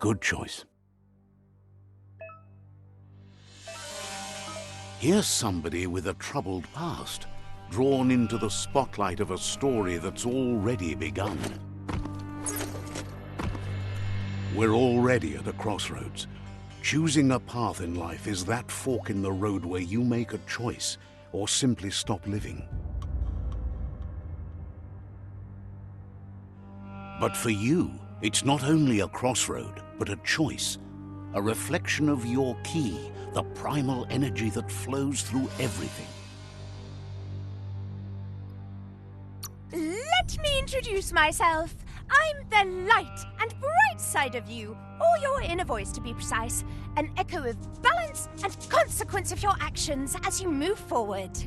Good choice. Here's somebody with a troubled past, drawn into the spotlight of a story that's already begun. We're already at a crossroads. Choosing a path in life is that fork in the road where you make a choice or simply stop living. But for you, it's not only a crossroad, but a choice, a reflection of your key, the primal energy that flows through everything. Let me introduce myself. I'm the light and bright side of you, or your inner voice to be precise, an echo of balance and consequence of your actions as you move forward.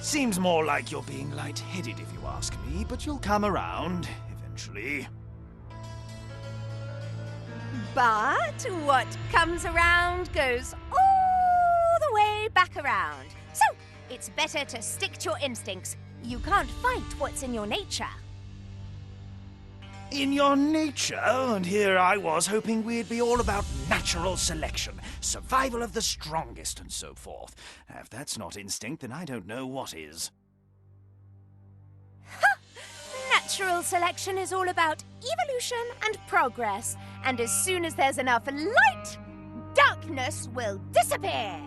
Seems more like you're being light-headed if you ask me, but you'll come around eventually. But what comes around goes all the way back around. So, it's better to stick to your instincts. You can't fight what's in your nature. In your nature, and here I was hoping we'd be all about natural selection, survival of the strongest, and so forth. If that's not instinct, then I don't know what is. Natural selection is all about evolution and progress, and as soon as there's enough light, darkness will disappear.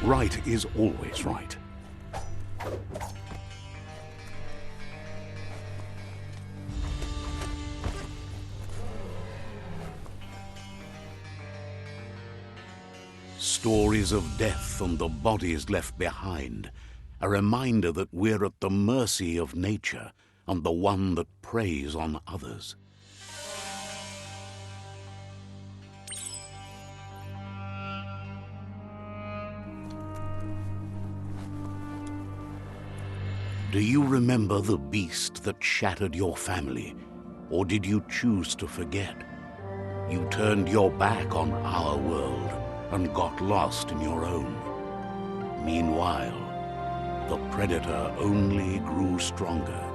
Right is always right. Stories of death and the bodies left behind, a reminder that we're at the mercy of nature and the one that preys on others. Do you remember the beast that shattered your family, or did you choose to forget? You turned your back on our world and got lost in your own. Meanwhile, the predator only grew stronger.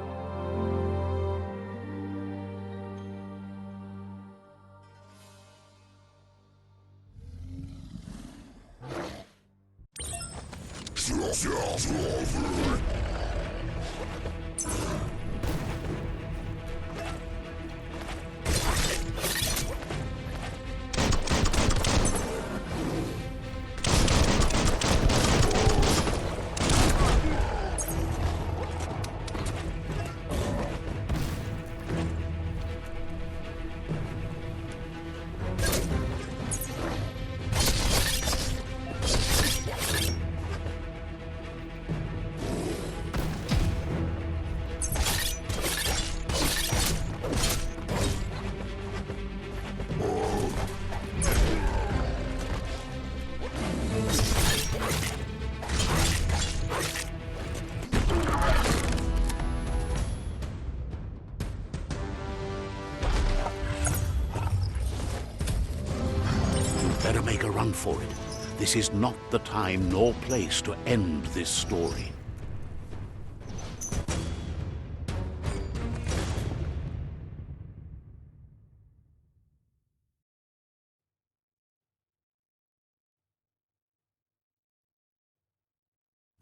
Better make a run for it. This is not the time nor place to end this story.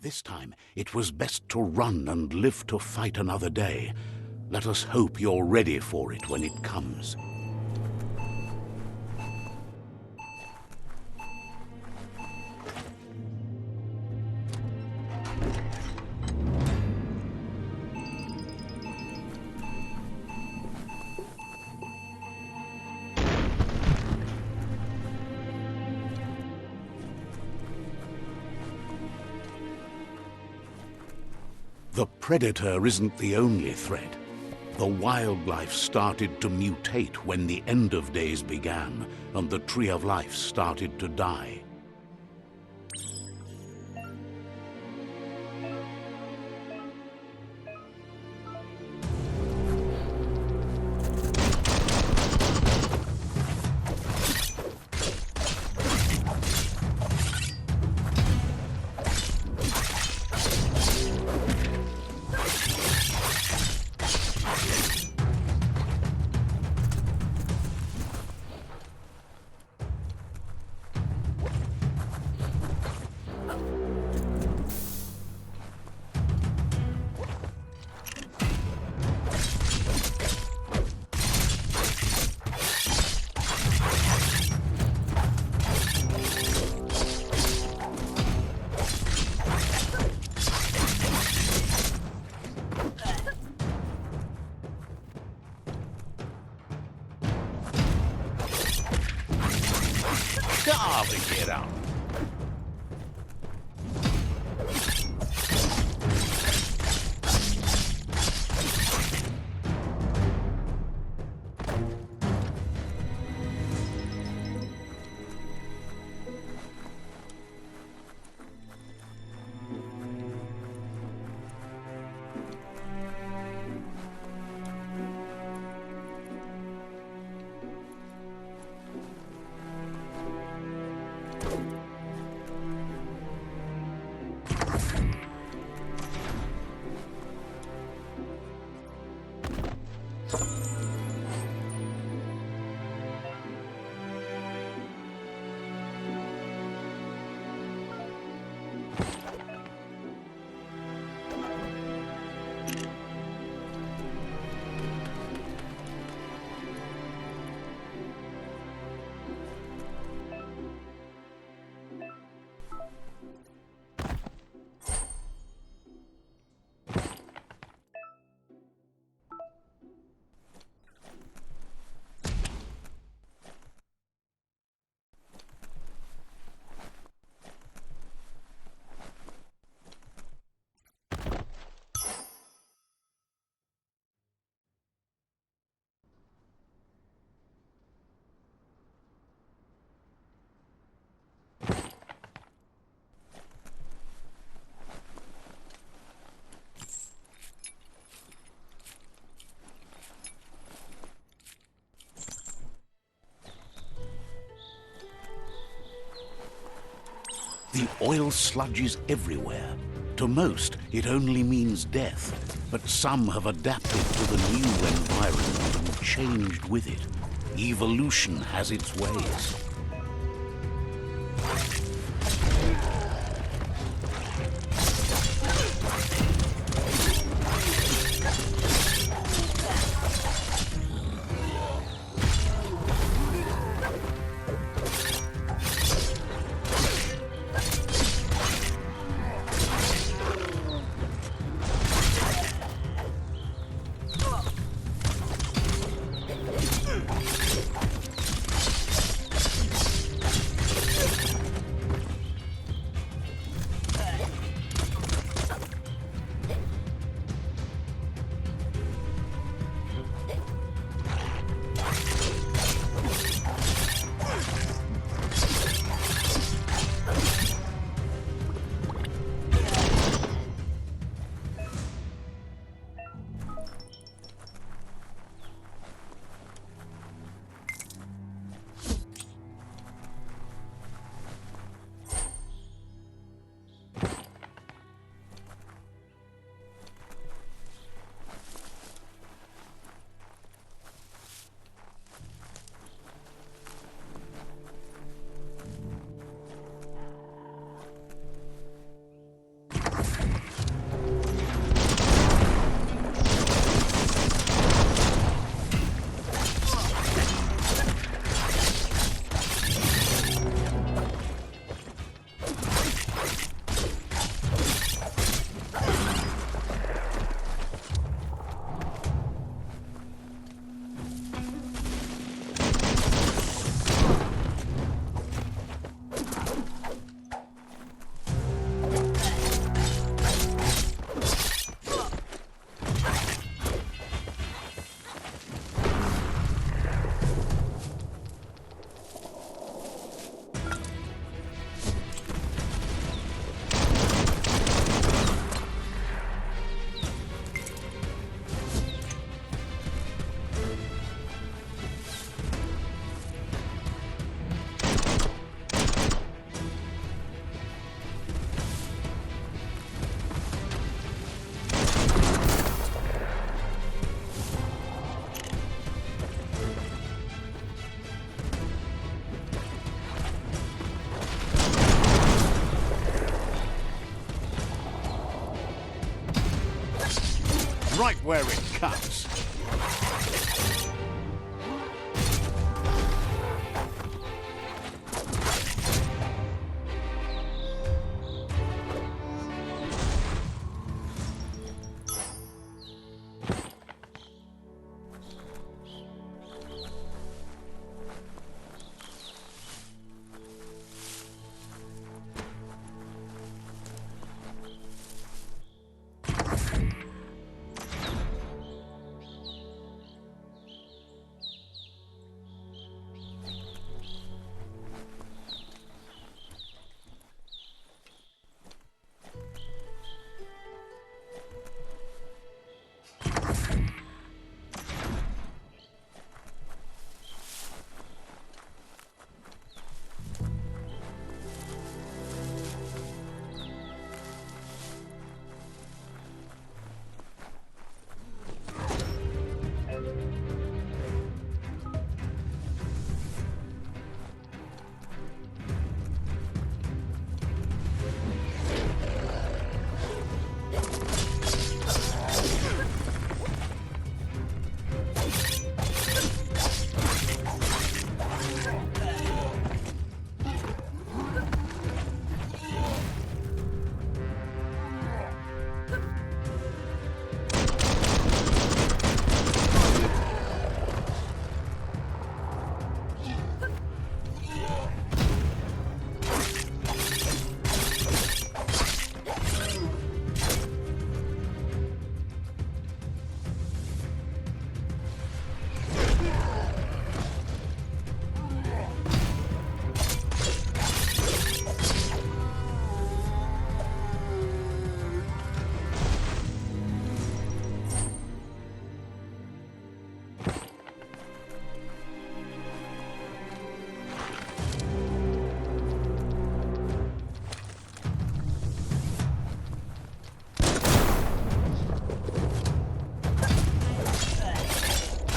This time, it was best to run and live to fight another day. Let us hope you're ready for it when it comes. The predator isn't the only threat. The wildlife started to mutate when the end of days began, and the tree of life started to die. Carving it up. The oil sludge is everywhere. To most, it only means death, but some have adapted to the new environment and changed with it. Evolution has its ways. right where it cuts.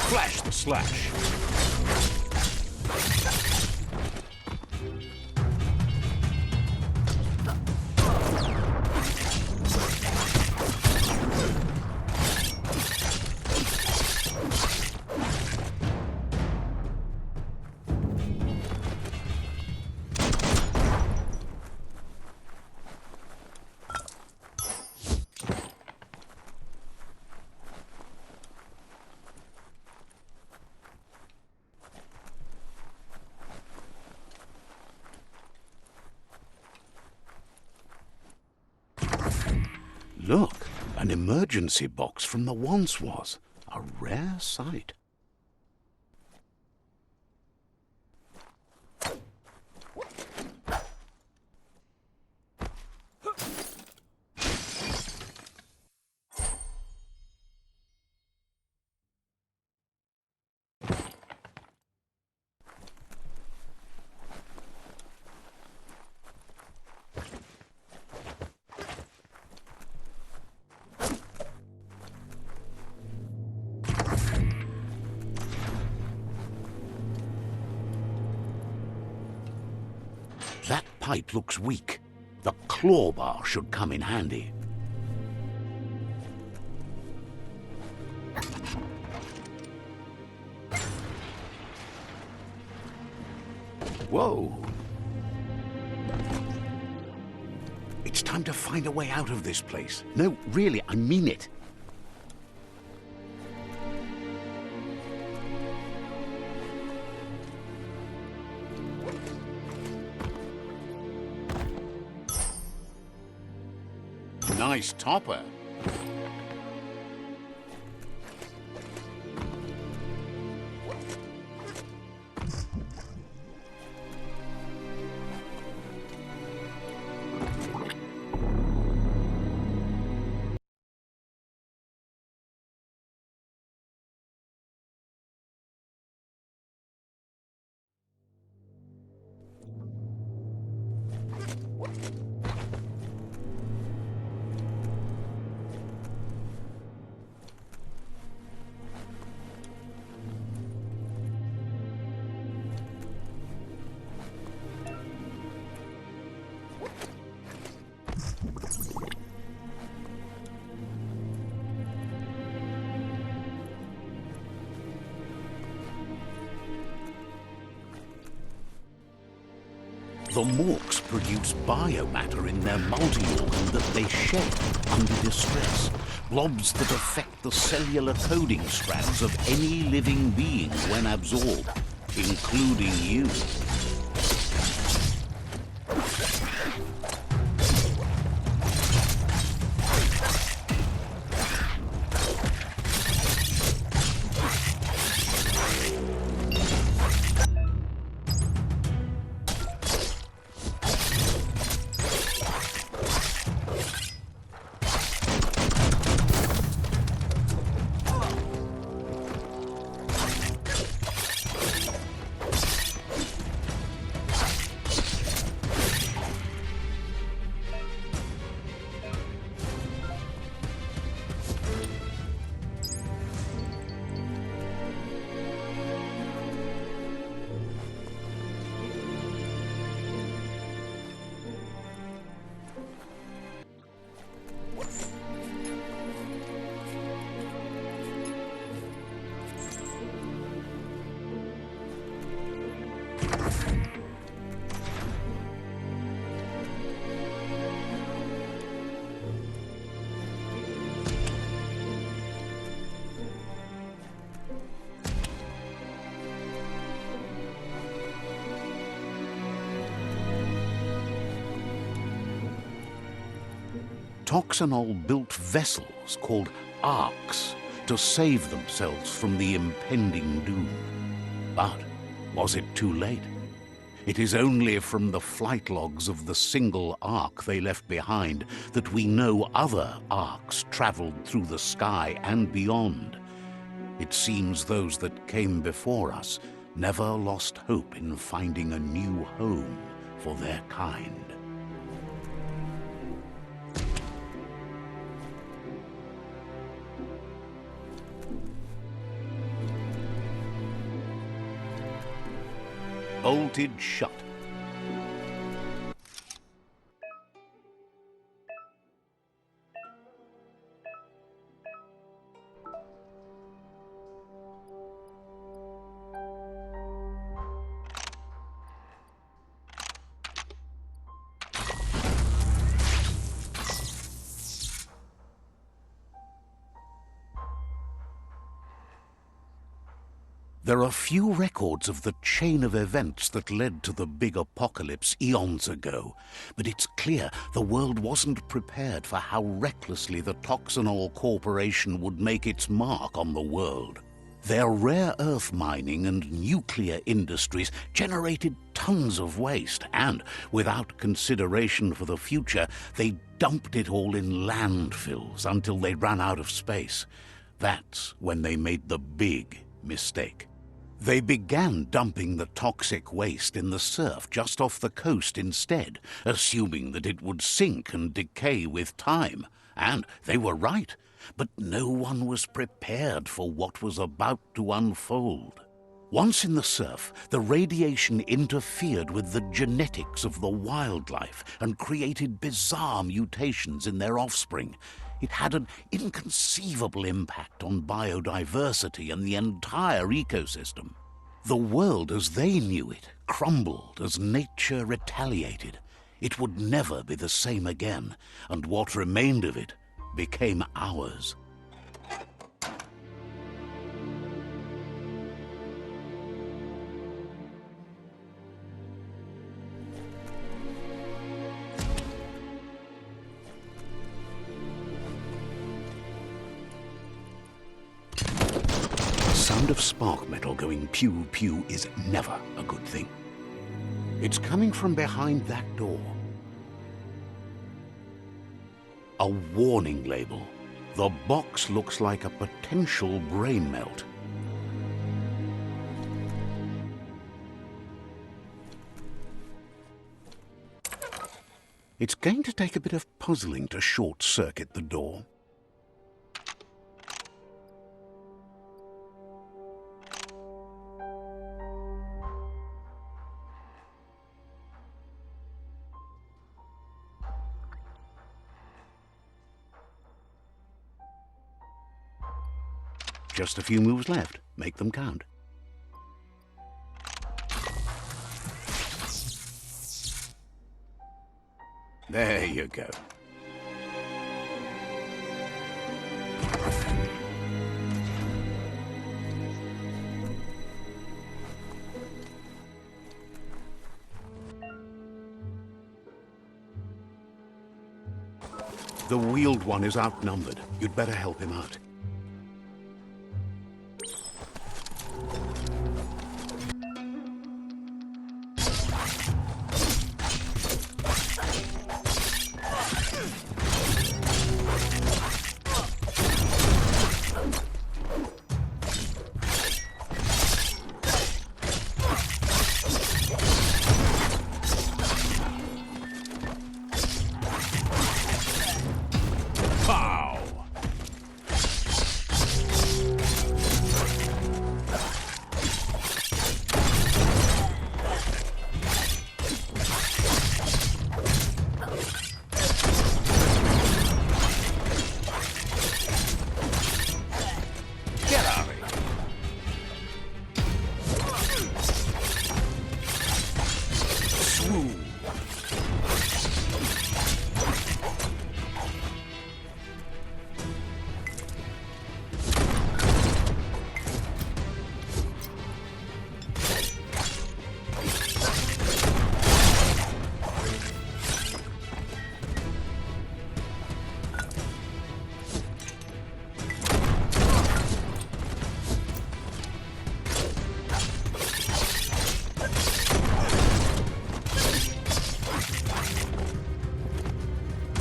Flash the slash. Look, an emergency box from the once was. A rare sight. That pipe looks weak. The claw bar should come in handy. Whoa! It's time to find a way out of this place. No, really, I mean it. Nice topper. The morks produce biomatter in their multi-organ that they shed under distress. Blobs that affect the cellular coding strands of any living being when absorbed, including you. Toxanol built vessels called arks to save themselves from the impending doom. But was it too late? It is only from the flight logs of the single ark they left behind that we know other arks traveled through the sky and beyond. It seems those that came before us never lost hope in finding a new home for their kind. Bolted shut. There are few records of the chain of events that led to the big apocalypse eons ago, but it's clear the world wasn't prepared for how recklessly the Toxanol Corporation would make its mark on the world. Their rare earth mining and nuclear industries generated tons of waste, and, without consideration for the future, they dumped it all in landfills until they ran out of space. That's when they made the big mistake. They began dumping the toxic waste in the surf just off the coast instead, assuming that it would sink and decay with time. And they were right, but no one was prepared for what was about to unfold. Once in the surf, the radiation interfered with the genetics of the wildlife and created bizarre mutations in their offspring. It had an inconceivable impact on biodiversity and the entire ecosystem. The world as they knew it crumbled as nature retaliated. It would never be the same again, and what remained of it became ours. The sound of spark metal going pew-pew is never a good thing. It's coming from behind that door. A warning label. The box looks like a potential brain melt. It's going to take a bit of puzzling to short-circuit the door. Just a few moves left. Make them count. you go. The Wheeled One is outnumbered. You'd better help him out.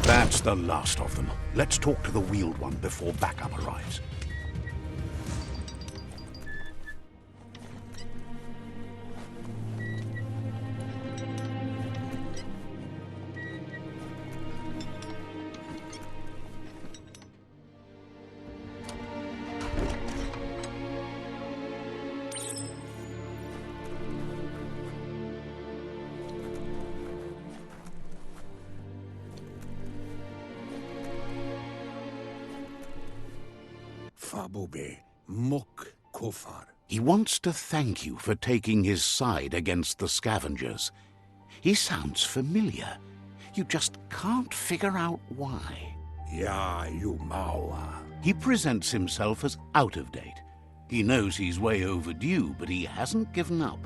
That's the last of them. Let's talk to the Wheeled One before backup arrives. Fabobe, Mok Kofar. He wants to thank you for taking his side against the scavengers. He sounds familiar. You just can't figure out why. Ya Yumawa. He presents himself as out of date. He knows he's way overdue, but he hasn't given up.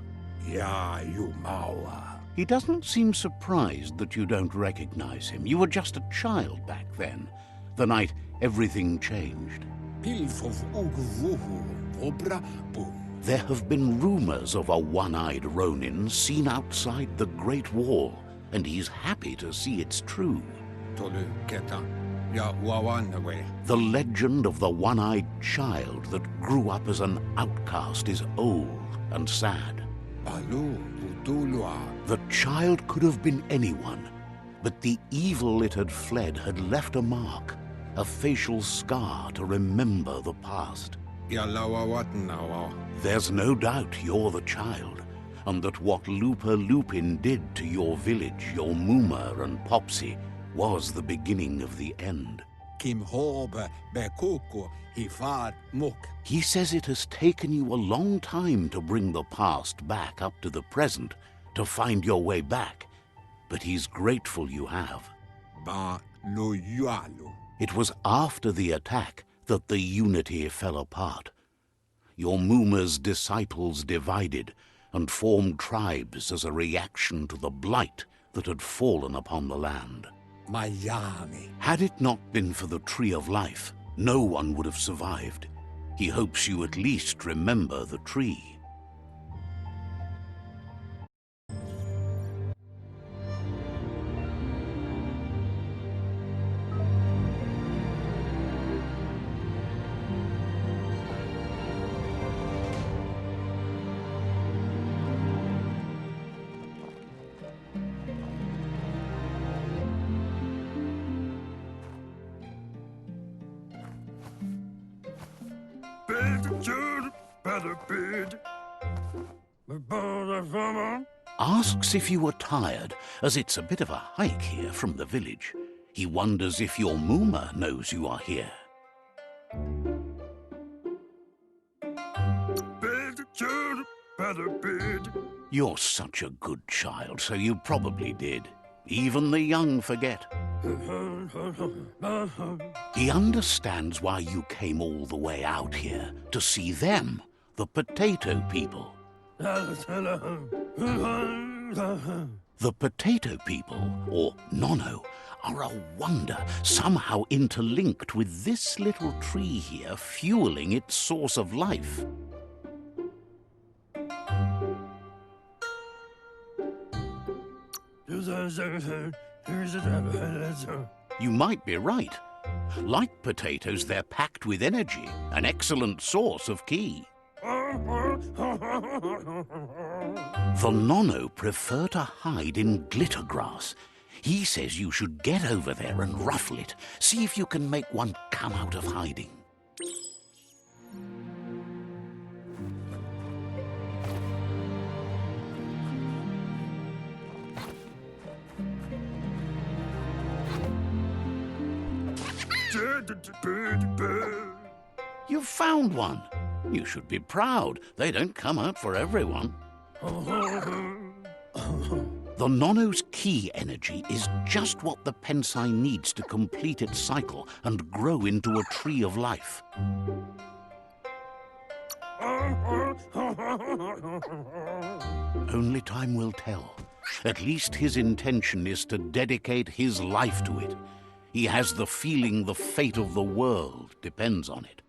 Ya Yumawa. He doesn't seem surprised that you don't recognize him. You were just a child back then, the night everything changed. Pilfov Ugvuhu, Obra Boom. There have been rumors of a one-eyed Ronin seen outside the Great Wall, and he's happy to see it's true. Tolu Keta, Ya Wawanaway. The legend of the one-eyed child that grew up as an outcast is old and sad. Balu Budulua. The child could have been anyone, but the evil it had fled had left a mark, a facial scar to remember the past. Ya Lawawatnawa. There's no doubt you're the child, and that what Lupa Lupin did to your village, your Muma and Popsy, was the beginning of the end. Kim Hobe Bekoko Hifar Muk. He says it has taken you a long time to bring the past back up to the present, to find your way back, but he's grateful you have. Ba Lo Yualu. It was after the attack that the unity fell apart. Your Muma's disciples divided and formed tribes as a reaction to the blight that had fallen upon the land. Mayami. Had it not been for the Tree of Life, no one would have survived. He hopes you at least remember the tree. Asks if you were tired, as it's a bit of a hike here from the village. He wonders if your Muma knows you are here. You're such a good child, so you probably did. Even the young forget. He understands why you came all the way out here, to see them, the potato people. The potato people, or Nono, are a wonder, somehow interlinked with this little tree here, fueling its source of life. You might be right. Like potatoes, they're packed with energy, an excellent source of ki. The Nono prefer to hide in glitter grass. He says you should get over there and ruffle it. See if you can make one come out of hiding. You've found one. You should be proud. They don't come out for everyone. The Nono's ki energy is just what the Pensai needs to complete its cycle and grow into a tree of life. Only time will tell. At least his intention is to dedicate his life to it. He has the feeling the fate of the world depends on it.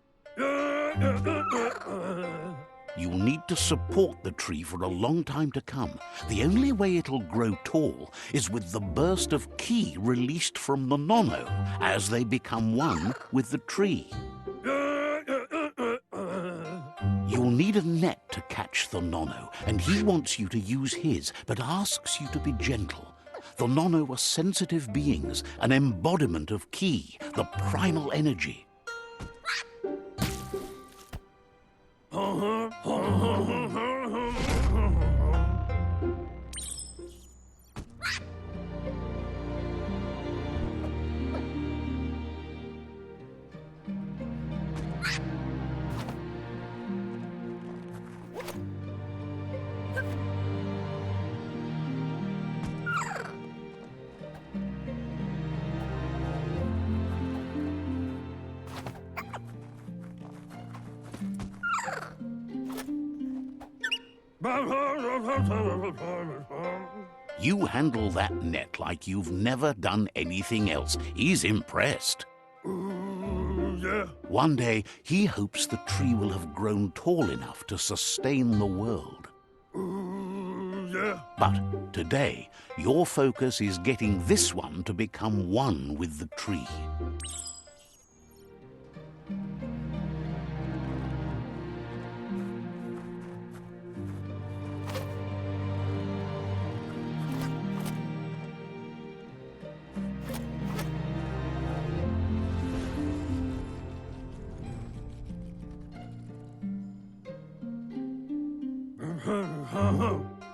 You'll need to support the tree for a long time to come. The only way it'll grow tall is with the burst of ki released from the Nono as they become one with the tree. You'll need a net to catch the Nono, and he wants you to use his, but asks you to be gentle. The Nono are sensitive beings, an embodiment of ki, the primal energy. You handle that net like you've never done anything else. He's impressed. One day, he hopes the tree will have grown tall enough to sustain the world. But today, your focus is getting this one to become one with the tree.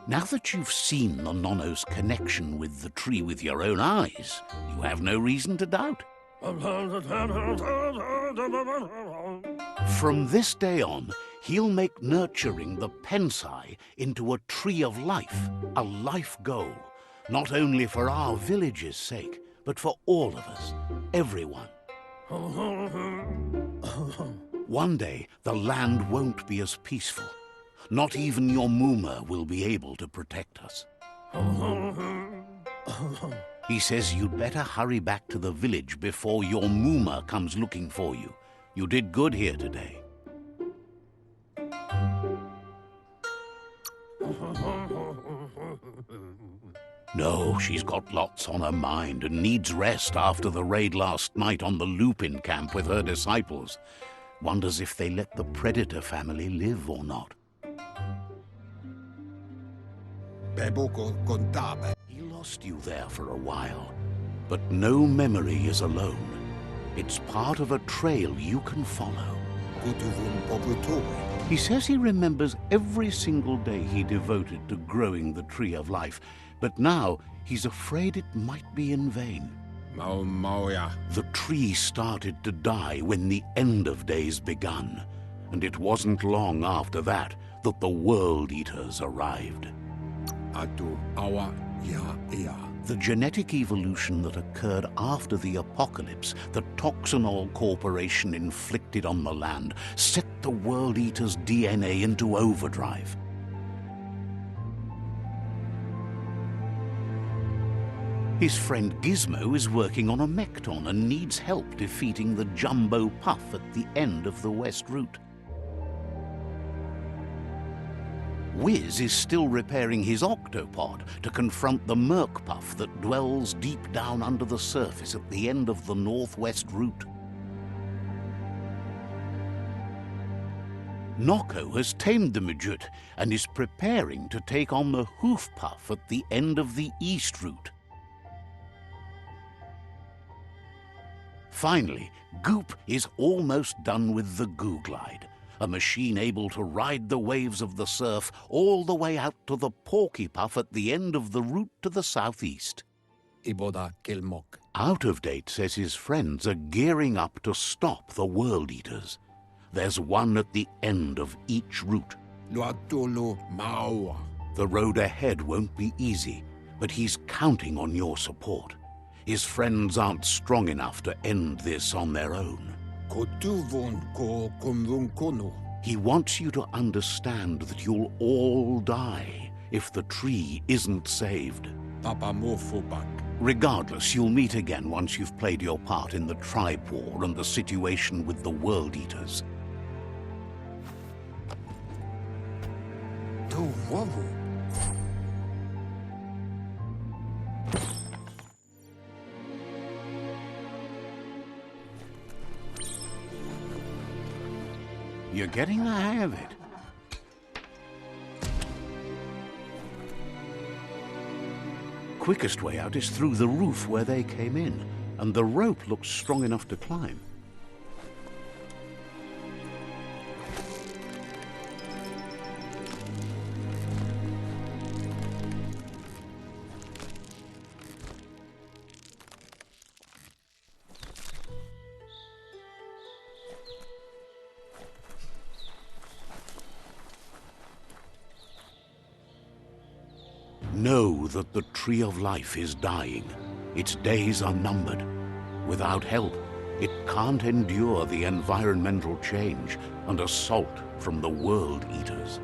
Now that you've seen the Nono's connection with the tree with your own eyes, you have no reason to doubt. From this day on, he'll make nurturing the Pensai into a tree of life, a life goal, not only for our village's sake, but for all of us, everyone. One day, the land won't be as peaceful. Not even your Muma will be able to protect us. He says you'd better hurry back to the village before your Muma comes looking for you. You did good here today. No, she's got lots on her mind and needs rest after the raid last night on the Lupin camp with her disciples. Wonders if they let the Predator family live or not. He lost you there for a while, but no memory is alone. It's part of a trail you can follow. He says he remembers every single day he devoted to growing the tree of life, but now he's afraid it might be in vain. The tree started to die when the end of days begun, and it wasn't long after that that the World Eaters arrived. The genetic evolution that occurred after the apocalypse the Toxanol Corporation inflicted on the land set the World Eater's DNA into overdrive. His friend Gizmo is working on a Mekton and needs help defeating the Jumbo Puff at the end of the West Route. Wiz is still repairing his octopod to confront the Merc Puff that dwells deep down under the surface at the end of the Northwest Route. Nocco has tamed the Midget and is preparing to take on the Hoof Puff at the end of the East Route. Finally, Goop is almost done with the Goo Glide, a machine able to ride the waves of the surf all the way out to the Porky Puff at the end of the route to the southeast. Iboda Kilmok. Out of Date says his friends are gearing up to stop the World Eaters. There's one at the end of each route. Luatulu Maua. The road ahead won't be easy, but he's counting on your support. His friends aren't strong enough to end this on their own. Kotuvon ko kumvunkono. He wants you to understand that you'll all die if the tree isn't saved. Papa Mofobak. Regardless, you'll meet again once you've played your part in the tribe war and the situation with the World Eaters. Tu wavu. You're getting the hang of it. Quickest way out is through the roof where they came in, and the rope looks strong enough to climb. Know that the Tree of Life is dying. Its days are numbered. Without help, it can't endure the environmental change and assault from the World Eaters.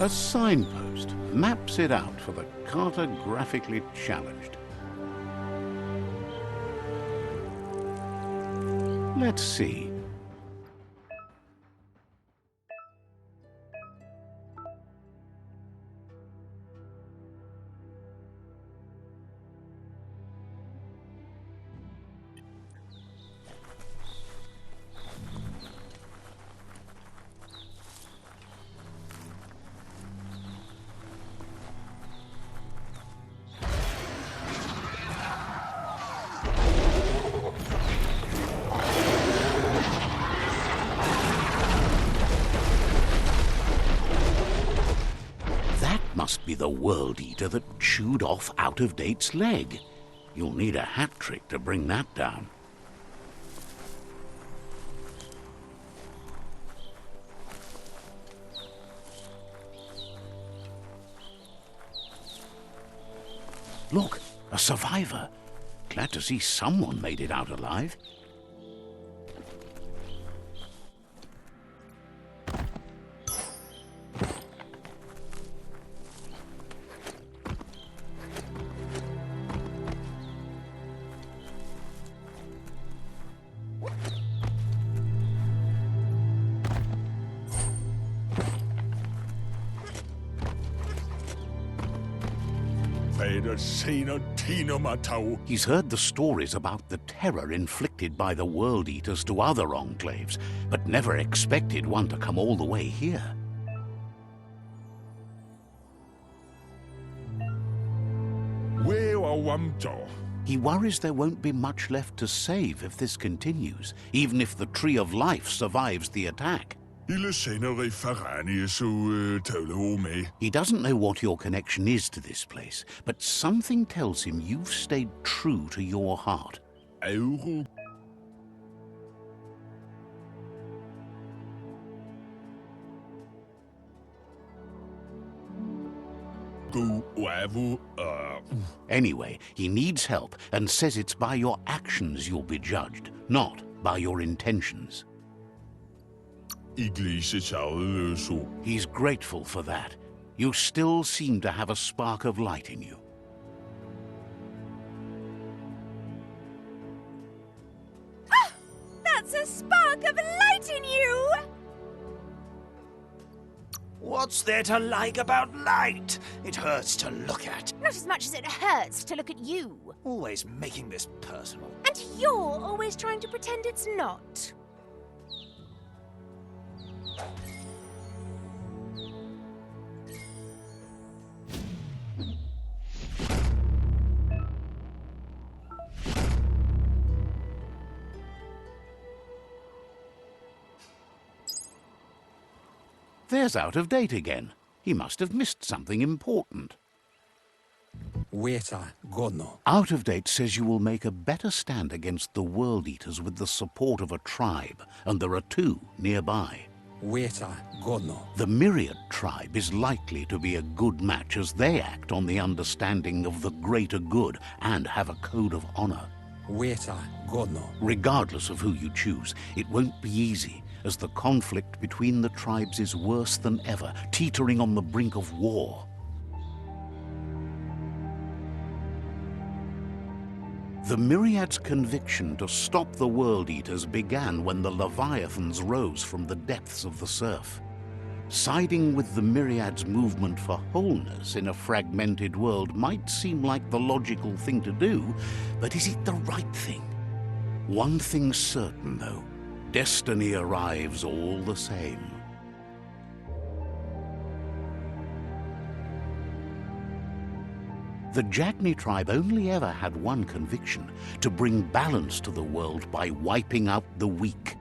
A signpost maps it out for the cartographically challenged. Let's see. Must be the World Eater that chewed off Out of Date's leg. You'll need a hat trick to bring that down. Look, a survivor. Glad to see someone made it out alive. He's heard the stories about the terror inflicted by the World Eaters to other enclaves, but never expected one to come all the way here. He worries there won't be much left to save if this continues, even if the Tree of Life survives the attack. Ile senere farani så tøvle med. He doesn't know what your connection is to this place, but something tells him you've stayed true to your heart. Euro. Go wavo. Anyway, he needs help and says it's by your actions you'll be judged, not by your intentions. Iglise tjavede så. He's grateful for that. You still seem to have a spark of light in you. That's a spark of light in you! What's there to like about light? It hurts to look at. Not as much as it hurts to look at you. Always making this personal. And you're always trying to pretend it's not. There's out of date again. He must have missed something important. Weta gono. Out of date says you will make a better stand against the World Eaters with the support of a tribe, and there are two nearby. Weta gono. The Myriad tribe is likely to be a good match as they act on the understanding of the greater good and have a code of honor. Weta gono. Regardless of who you choose, it won't be easy, as the conflict between the tribes is worse than ever, teetering on the brink of war. The Myriad's conviction to stop the World Eaters began when the Leviathans rose from the depths of the surf. Siding with the Myriad's movement for wholeness in a fragmented world might seem like the logical thing to do, but is it the right thing? One thing's certain, though. Destiny arrives all the same. The Jagni tribe only ever had one conviction: to bring balance to the world by wiping out the weak.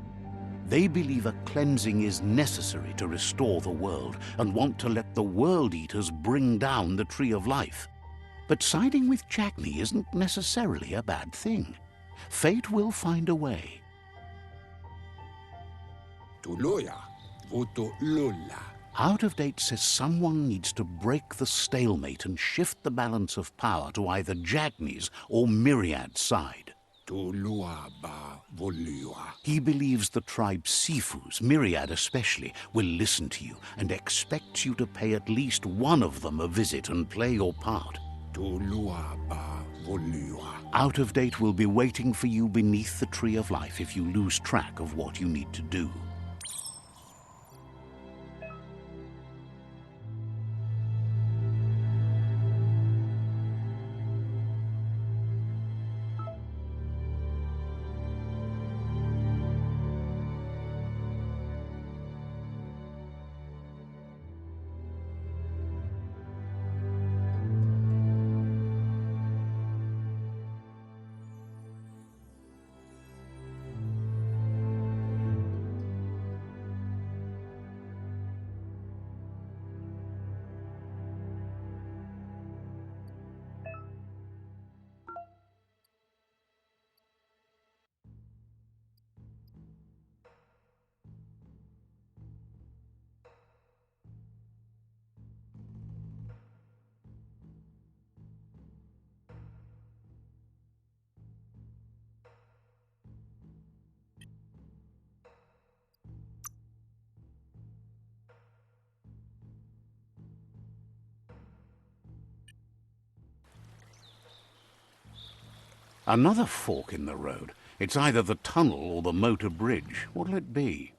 They believe a cleansing is necessary to restore the world and want to let the World Eaters bring down the Tree of Life. But siding with Jagni isn't necessarily a bad thing. Fate will find a way. Tuloya. Voto lola. Out of date says someone needs to break the stalemate and shift the balance of power to either Jagni's or Myriad's side. Tulua ba volua. He believes the tribe Sifus, Myriad especially, will listen to you and expects you to pay at least one of them a visit and play your part. Tulua ba volua. Out of date will be waiting for you beneath the Tree of Life if you lose track of what you need to do. Another fork in the road. It's either the tunnel or the motor bridge. What'll it be?